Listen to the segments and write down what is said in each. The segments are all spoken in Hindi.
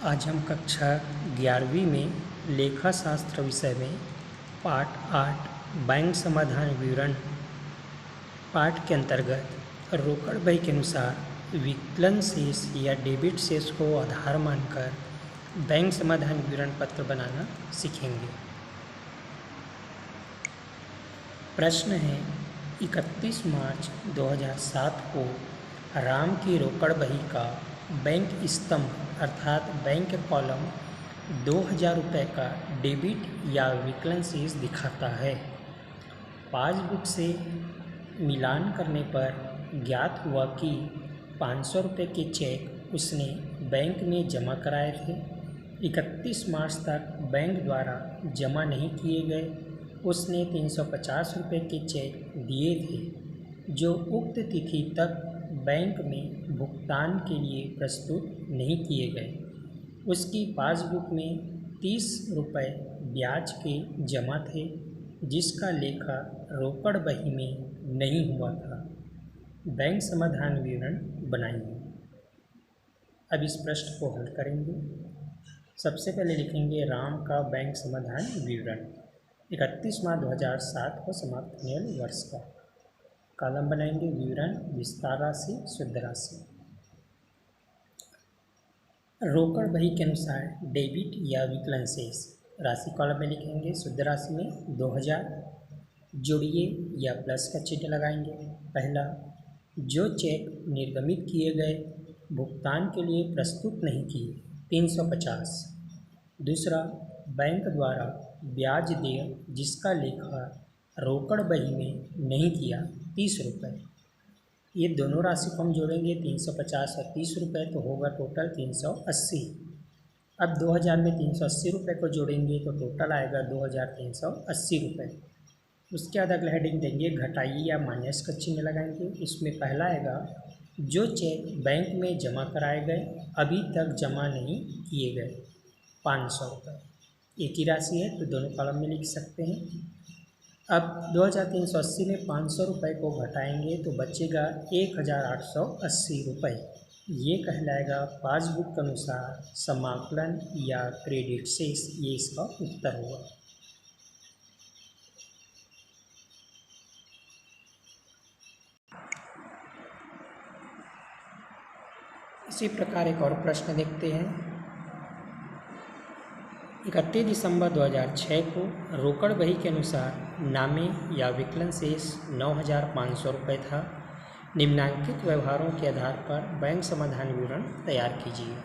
आज हम कक्षा 11वीं में लेखा शास्त्र विषय में पाठ 8 बैंक समाधान विवरण पाठ के अंतर्गत रोकड़ बही के अनुसार विकलन शेष या डेबिट शेष को आधार मानकर बैंक समाधान विवरण पत्र बनाना सीखेंगे। प्रश्न है 31 मार्च 2007 को राम की रोकड़ बही का बैंक स्तंभ अर्थात बैंक कॉलम 2000 रुपये का डेबिट या विकलन शेष दिखाता है। पासबुक से मिलान करने पर ज्ञात हुआ कि 500 रुपये के चेक उसने बैंक में जमा कराए थे। 31 मार्च तक बैंक द्वारा जमा नहीं किए गए। उसने 350 रुपये के चेक दिए थे जो उक्त तिथि तक बैंक में भुगतान के लिए प्रस्तुत नहीं किए गए। उसकी पासबुक में 30 रुपये ब्याज के जमा थे जिसका लेखा रोकड़ बही में नहीं हुआ था। बैंक समाधान विवरण बनाइए। अब इस प्रश्न को हल करेंगे। सबसे पहले लिखेंगे राम का बैंक समाधान विवरण 31 मार्च 2007 को समाप्त होने वाले वर्ष का। कॉलम बनाएंगे विवरण, विस्तार राशि, शुद्ध राशि। रोकड़ बही के अनुसार डेबिट या विकलन शेष राशि कॉलम में लिखेंगे। शुद्ध राशि में 2000 जोड़िए या प्लस का चिन्ह लगाएंगे। पहला, जो चेक निर्गमित किए गए भुगतान के लिए प्रस्तुत नहीं किए 350। दूसरा, बैंक द्वारा ब्याज देय जिसका लेखा रोकड़ बही में नहीं किया 30 रुपये। ये दोनों राशि को हम जोड़ेंगे 350 और 30 रुपये तो होगा टोटल 380। अब 2000 में 380 रुपये को जोड़ेंगे तो टोटल आएगा 2380 रुपये। उसके बाद अगला हेडिंग देंगे घटाइए या माइनस का चिन्ह लगाएंगे। इसमें पहला आएगा जो चेक बैंक में जमा कराए गए अभी तक जमा नहीं किए गए 500 रुपये। एक ही राशि है तो दोनों कॉलम में लिख सकते हैं। अब 2380 में 500 रुपये को घटाएंगे तो बचेगा 1880 रुपये। ये कहलाएगा पासबुक के अनुसार समाकलन या क्रेडिट शेष। ये इसका उत्तर होगा। इसी प्रकार एक और प्रश्न देखते हैं। 31 दिसंबर 2006 को रोकड़ बही के अनुसार नामे या विकलन शेष 9500 रुपये था। निम्नांकित व्यवहारों के आधार पर बैंक समाधान विवरण तैयार कीजिए।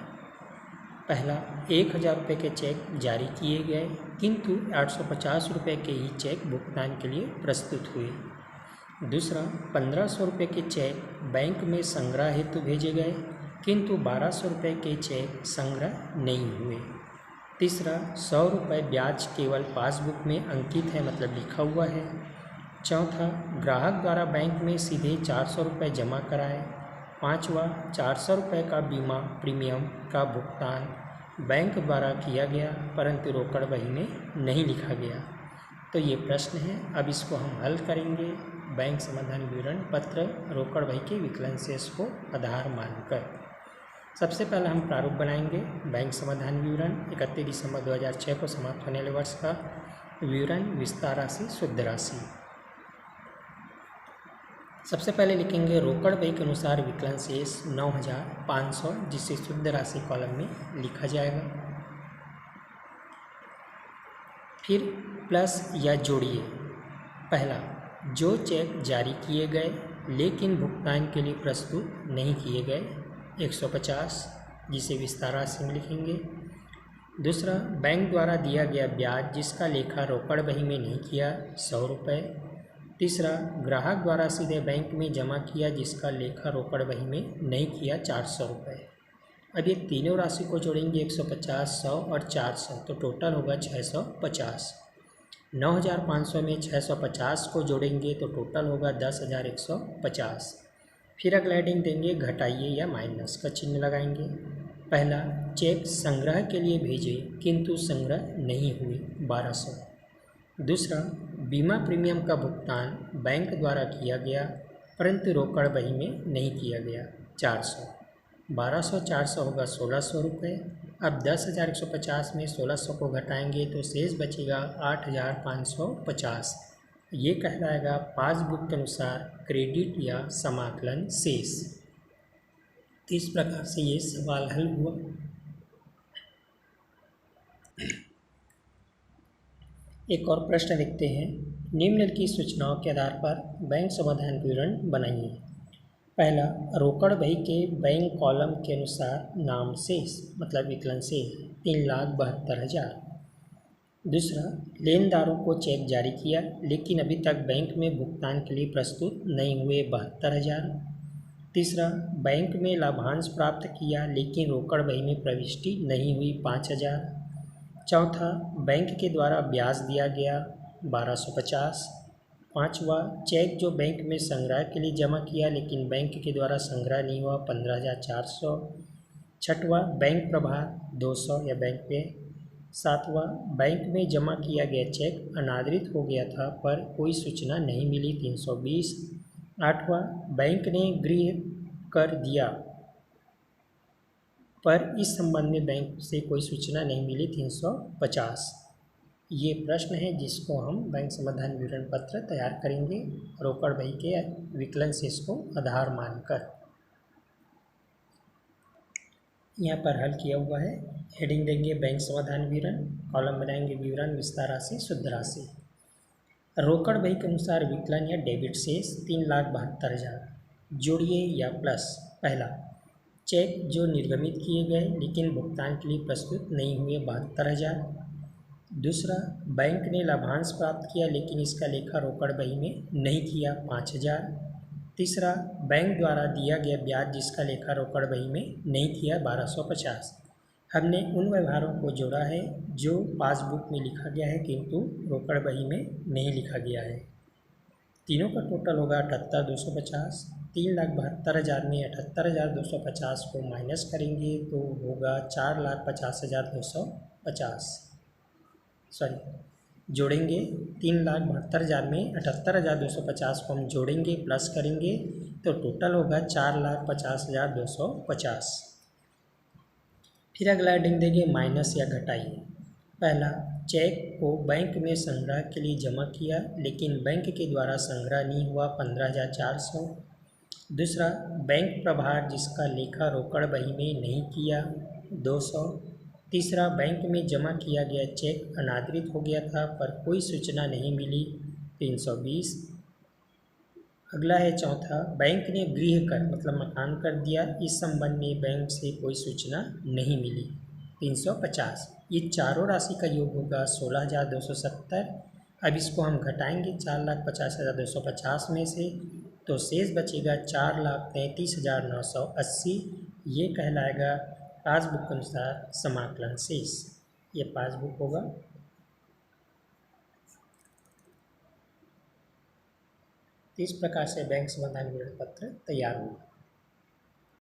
पहला, 1000 रुपये के चेक जारी किए गए किंतु 850 रुपये के ही चेक भुगतान के लिए प्रस्तुत हुए। दूसरा, 1500 रुपये के चेक बैंक में संग्रह हेतु भेजे गए किंतु 1200 रुपये के चेक संग्रह नहीं हुए। तीसरा, 100 रुपये ब्याज केवल पासबुक में अंकित है मतलब लिखा हुआ है। चौथा, ग्राहक द्वारा बैंक में सीधे 400 रुपये जमा कराए। पाँचवा, 400 रुपये का बीमा प्रीमियम का भुगतान बैंक द्वारा किया गया परंतु रोकड़ बही में नहीं लिखा गया। तो ये प्रश्न है। अब इसको हम हल करेंगे। बैंक समाधान विवरण पत्र रोकड़ बही के विकलन शेष को आधार मानकर। सबसे पहले हम प्रारूप बनाएंगे। बैंक समाधान विवरण 31 दिसंबर 2006 को समाप्त होने वाले वर्ष का विवरण, विस्तार राशि, शुद्ध राशि। सबसे पहले लिखेंगे रोकड़ बही के अनुसार विकलन शेष 9500 जिसे शुद्ध राशि कॉलम में लिखा जाएगा। फिर प्लस या जोड़िए। पहला, जो चेक जारी किए गए लेकिन भुगतान के लिए प्रस्तुत नहीं किए गए 150 जिसे विस्तार राशि में लिखेंगे। दूसरा, बैंक द्वारा दिया गया ब्याज जिसका लेखा रोकड़ बही में नहीं किया 100 रुपये। तीसरा, ग्राहक द्वारा सीधे बैंक में जमा किया जिसका लेखा रोकड़ बही में नहीं किया 400 रुपये। अब ये तीनों राशि को जोड़ेंगे 150, 100 और 400 तो टोटल होगा 650। 9500 में 650 को जोड़ेंगे तो टोटल होगा 10,150। फिर अगला हेडिंग देंगे घटाइए या माइनस का चिन्ह लगाएंगे। पहला, चेक संग्रह के लिए भेजे किंतु संग्रह नहीं हुए 1200। दूसरा, बीमा प्रीमियम का भुगतान बैंक द्वारा किया गया परंतु रोकड़ बही में नहीं किया गया 400। 1200 400 होगा 1600 रुपये। अब 10,150 में 1600 को घटाएंगे तो शेष बचेगा 8,550। ये कहलाएगा पासबुक के अनुसार क्रेडिट या समाकलन शेष। तो इस प्रकार से ये सवाल हल हुआ। एक और प्रश्न देखते हैं। निम्नलिखित सूचनाओं के आधार पर बैंक समाधान विवरण बनाइए। पहला, रोकड़ बही के बैंक कॉलम के अनुसार नाम शेष मतलब विकलन शेष 3,72,000। दूसरा, लेनदारों को चेक जारी किया लेकिन अभी तक बैंक में भुगतान के लिए प्रस्तुत नहीं हुए 72,000। तीसरा, बैंक में लाभांश प्राप्त किया लेकिन रोकड़ बही में प्रविष्टि नहीं हुई 5,000। चौथा, बैंक के द्वारा ब्याज दिया गया 1,250। पाँचवा, चेक जो बैंक में संग्रह के लिए जमा किया लेकिन बैंक के द्वारा संग्रह नहीं हुआ 15,400। छठवां, बैंक प्रभार 200 या बैंक पे। सातवां, बैंक में जमा किया गया चेक अनादृत हो गया था पर कोई सूचना नहीं मिली 320। आठवां, बैंक ने गृह कर दिया पर इस संबंध में बैंक से कोई सूचना नहीं मिली 350। ये प्रश्न है जिसको हम बैंक समाधान विवरण पत्र तैयार करेंगे रोकड़ बही के विकलन शेष को आधार मानकर। यहाँ पर हल किया हुआ है। हेडिंग देंगे बैंक समाधान विवरण, कॉलम बनाएंगे विवरण विस्तार राशि शुद्ध राशि। रोकड़ बही के अनुसार विकलन या डेबिट शेष 3,72,000 जोड़िए या प्लस। पहला, चेक जो निर्गमित किए गए लेकिन भुगतान के लिए प्रस्तुत नहीं हुए 72,000। दूसरा, बैंक ने लाभांश प्राप्त किया लेकिन इसका लेखा रोकड़ बही में नहीं किया 5,000। तीसरा, बैंक द्वारा दिया गया ब्याज जिसका लेखा रोकड़ बही में नहीं किया 1,250। हमने उन व्यवहारों को जोड़ा है जो पासबुक में लिखा गया है किंतु रोकड़ बही में नहीं लिखा गया है। तीनों का टोटल होगा 78,250। 3,72,000 में 78,250 को माइनस करेंगे तो होगा 4,50,250। जोड़ेंगे 3,72,000 में 78,250 को हम जोड़ेंगे प्लस करेंगे तो टोटल होगा 4,50,250। फिर अगला हेडिंग देंगे माइनस या घटाइए। पहला, चेक को बैंक में संग्रह के लिए जमा किया लेकिन बैंक के द्वारा संग्रह नहीं हुआ 15,400। दूसरा, बैंक प्रभार जिसका लेखा रोकड़ बही में नहीं किया 200। तीसरा, बैंक में जमा किया गया चेक अनादृत हो गया था पर कोई सूचना नहीं मिली 320। अगला है चौथा, बैंक ने गृह कर मतलब मकान कर दिया इस संबंध में बैंक से कोई सूचना नहीं मिली 350। ये चारों राशि का योग होगा 16,270। अब इसको हम घटाएंगे 4,50,250 में से तो शेष बचेगा 4,33,980। ये कहलाएगा पासबुक के अनुसार समाकलन शेष। ये पासबुक होगा। इस प्रकार से बैंक समाधान विवरण पत्र तैयार हुआ।